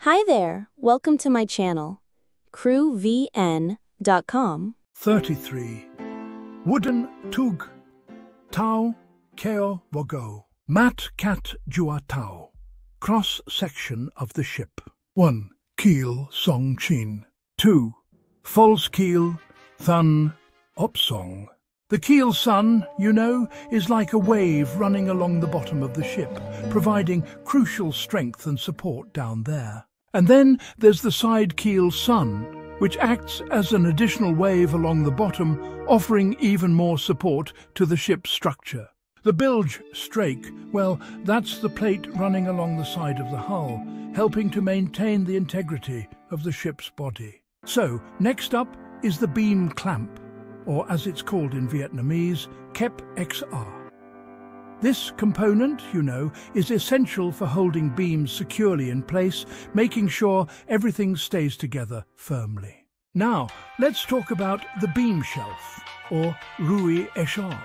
Hi there, welcome to my channel, crewvn.com. 33. Wooden tug, tau keo wogo. Mat cat jua tau. Cross section of the ship. 1. Keel song chin. 2. False keel thun opsong. The keel sun, you know, is like a wave running along the bottom of the ship, providing crucial strength and support down there. And then there's the side keel sun, which acts as an additional wave along the bottom, offering even more support to the ship's structure. The bilge strake, well, that's the plate running along the side of the hull, helping to maintain the integrity of the ship's body. So, next up is the beam clamp, or as it's called in Vietnamese, kep XR. This component, you know, is essential for holding beams securely in place, making sure everything stays together firmly. Now, let's talk about the beam shelf, or rui eshar.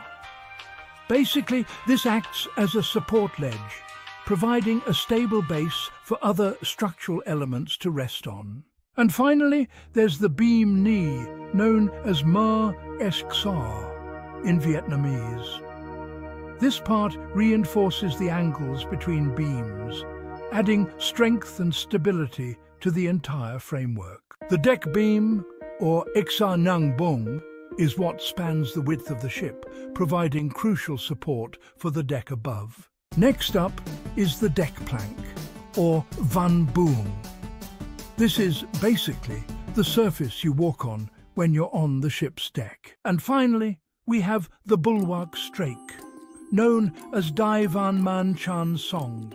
Basically, this acts as a support ledge, providing a stable base for other structural elements to rest on. And finally, there's the beam knee, known as ma esksar in Vietnamese. This part reinforces the angles between beams, adding strength and stability to the entire framework. The deck beam, or Eksa Nang Bung, is what spans the width of the ship, providing crucial support for the deck above. Next up is the deck plank, or Van Boong. This is basically the surface you walk on when you're on the ship's deck. And finally, we have the bulwark strake, known as Dai Van Man Chan Song.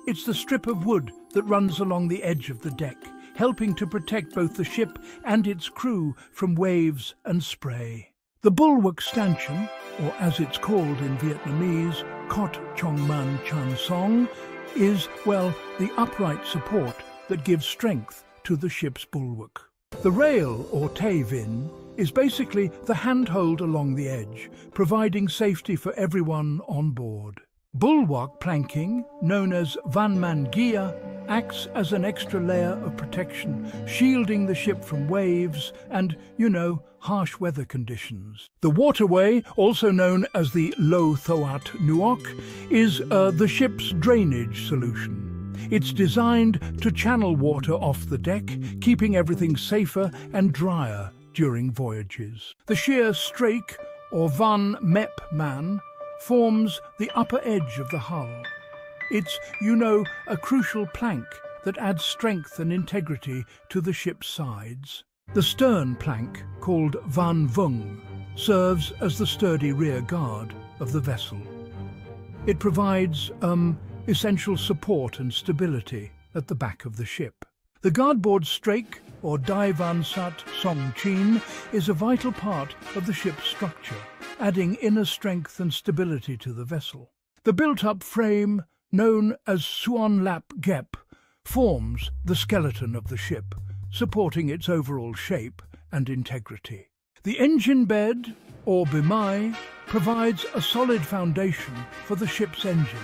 It's the strip of wood that runs along the edge of the deck, helping to protect both the ship and its crew from waves and spray. The bulwark stanchion, or as it's called in Vietnamese, Kot Chong Man Chan Song, is, well, the upright support that gives strength to the ship's bulwark. The rail, or tay vin, is basically the handhold along the edge, providing safety for everyone on board. Bulwark planking, known as van man gia, acts as an extra layer of protection, shielding the ship from waves and, you know, harsh weather conditions. The waterway, also known as the Lo Thoat Nuoc, is the ship's drainage solution. It's designed to channel water off the deck, keeping everything safer and drier during voyages. The sheer strake, or Van Mep Man, forms the upper edge of the hull. It's, you know, a crucial plank that adds strength and integrity to the ship's sides. The stern plank, called Van Vung, serves as the sturdy rear guard of the vessel. It provides, essential support and stability at the back of the ship. The guardboard strake, or Dai Van Sat Song Chin, is a vital part of the ship's structure, adding inner strength and stability to the vessel. The built-up frame, known as Suon Lap Gep, forms the skeleton of the ship, supporting its overall shape and integrity. The engine bed, or bimai, provides a solid foundation for the ship's engine,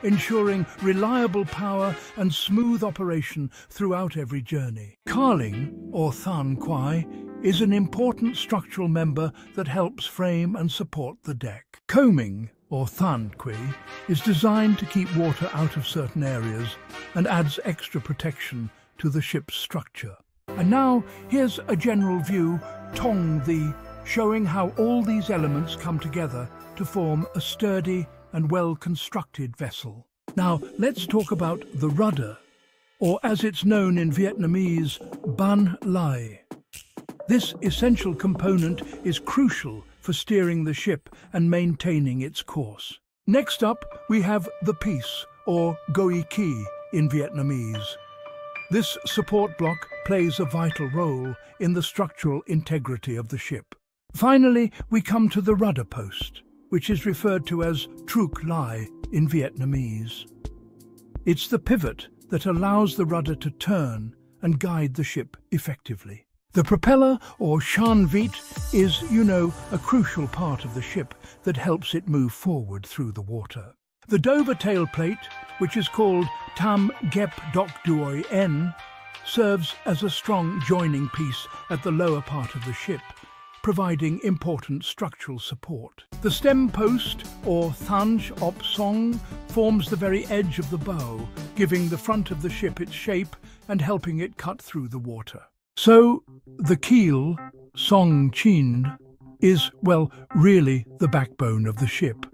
ensuring reliable power and smooth operation throughout every journey. Carling, or than quai, is an important structural member that helps frame and support the deck. Coaming, or than kui, is designed to keep water out of certain areas and adds extra protection to the ship's structure. And now, here's a general view, tongue the, showing how all these elements come together to form a sturdy and well-constructed vessel. Now, let's talk about the rudder, or as it's known in Vietnamese, ban lai. This essential component is crucial for steering the ship and maintaining its course. Next up, we have the piece, or goi ki in Vietnamese. This support block plays a vital role in the structural integrity of the ship. Finally, we come to the rudder post, which is referred to as truc lai in Vietnamese. It's the pivot that allows the rudder to turn and guide the ship effectively. The propeller, or shan vit, is, you know, a crucial part of the ship that helps it move forward through the water. The Dover tail plate, which is called tam gep dok duoi n, serves as a strong joining piece at the lower part of the ship, providing important structural support. The stem post, or thanj op song, forms the very edge of the bow, giving the front of the ship its shape and helping it cut through the water. So, the keel, song chin, is, well, really the backbone of the ship,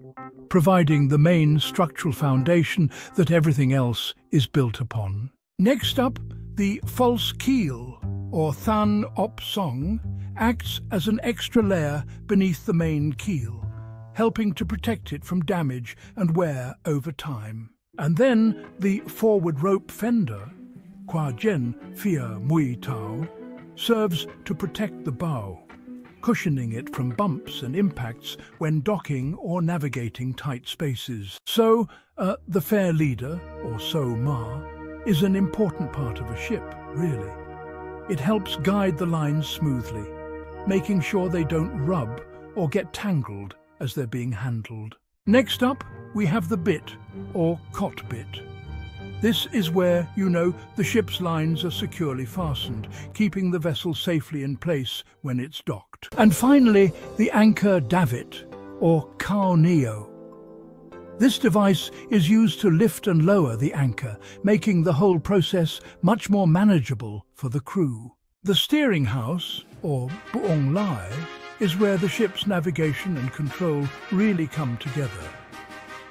providing the main structural foundation that everything else is built upon. Next up, the false keel, or than op song, acts as an extra layer beneath the main keel, helping to protect it from damage and wear over time. And then the forward rope fender, qua jen fia mui tau, serves to protect the bow, cushioning it from bumps and impacts when docking or navigating tight spaces. So, the fair leader, or so ma, is an important part of a ship, really. It helps guide the lines smoothly, making sure they don't rub or get tangled as they're being handled. Next up, we have the bit, or cot bit. This is where, the ship's lines are securely fastened, keeping the vessel safely in place when it's docked. And finally, the anchor davit, or cow neo. This device is used to lift and lower the anchor, making the whole process much more manageable for the crew. The steering house, or buong lai, is where the ship's navigation and control really come together.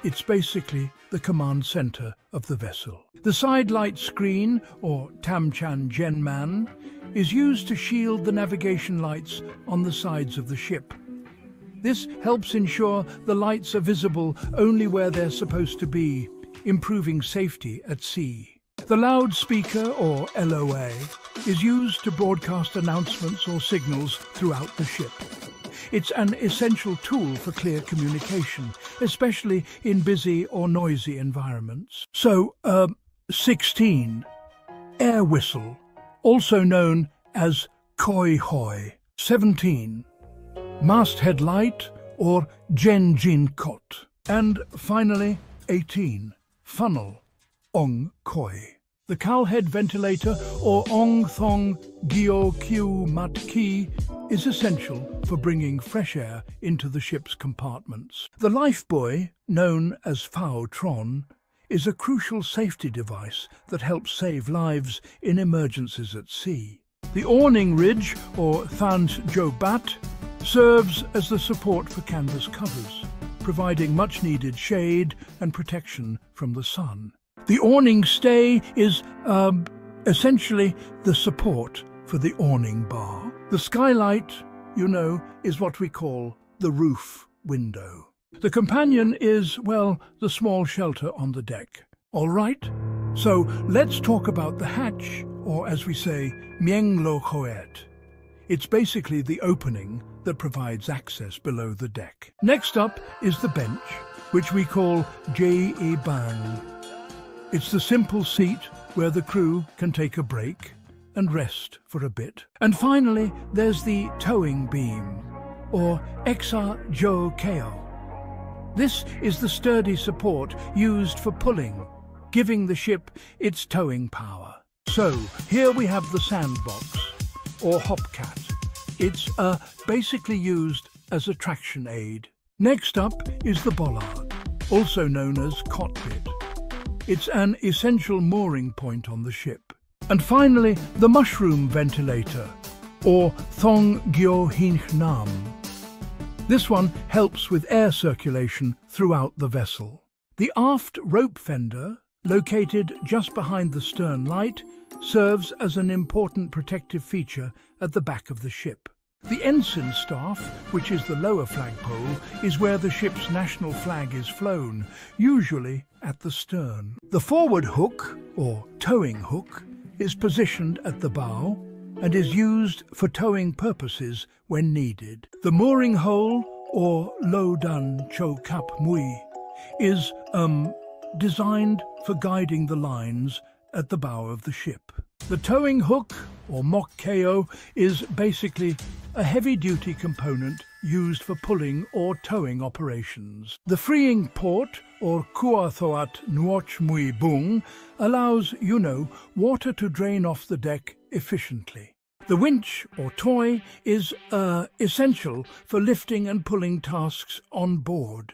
It's basically the command center of the vessel. The side light screen, or tamchan genman, is used to shield the navigation lights on the sides of the ship. This helps ensure the lights are visible only where they're supposed to be, improving safety at sea. The loudspeaker, or LOA, is used to broadcast announcements or signals throughout the ship. It's an essential tool for clear communication, especially in busy or noisy environments. So, 16. Air whistle, also known as koi hoi. 17. Masthead light, or genjin kot. And finally, 18. Funnel, ong koi. The cowlhead ventilator, or ong thong gyo kyu mat ki, is essential for bringing fresh air into the ship's compartments. The lifebuoy, known as phao tron, is a crucial safety device that helps save lives in emergencies at sea. The awning ridge, or thanj jo bat, serves as the support for canvas covers, providing much-needed shade and protection from the sun. The awning stay is, essentially the support for the awning bar. The skylight, is what we call the roof window. The companion is, well, the small shelter on the deck. All right, so let's talk about the hatch, or as we say, mieng lo hoet. It's basically the opening that provides access below the deck. Next up is the bench, which we call je bang. It's the simple seat where the crew can take a break and rest for a bit. And finally, there's the towing beam, or exa jo keo. This is the sturdy support used for pulling, giving the ship its towing power. So, here we have the sandbox, or hopcat. It's basically used as a traction aid. Next up is the bollard, also known as cotbit. It's an essential mooring point on the ship. And finally, the mushroom ventilator, or thong gyo hinch nam. This one helps with air circulation throughout the vessel. The aft rope fender, located just behind the stern light, serves as an important protective feature at the back of the ship. The ensign staff, which is the lower flagpole, is where the ship's national flag is flown, usually at the stern. The forward hook, or towing hook, is positioned at the bow and is used for towing purposes when needed. The mooring hole, or lo dan cho kap mui, is designed for guiding the lines at the bow of the ship. The towing hook, or mokkeo, is basically a heavy-duty component used for pulling or towing operations. The freeing port, or kuathoat nuoch mui bung, allows, water to drain off the deck efficiently. The winch, or toy, is essential for lifting and pulling tasks on board.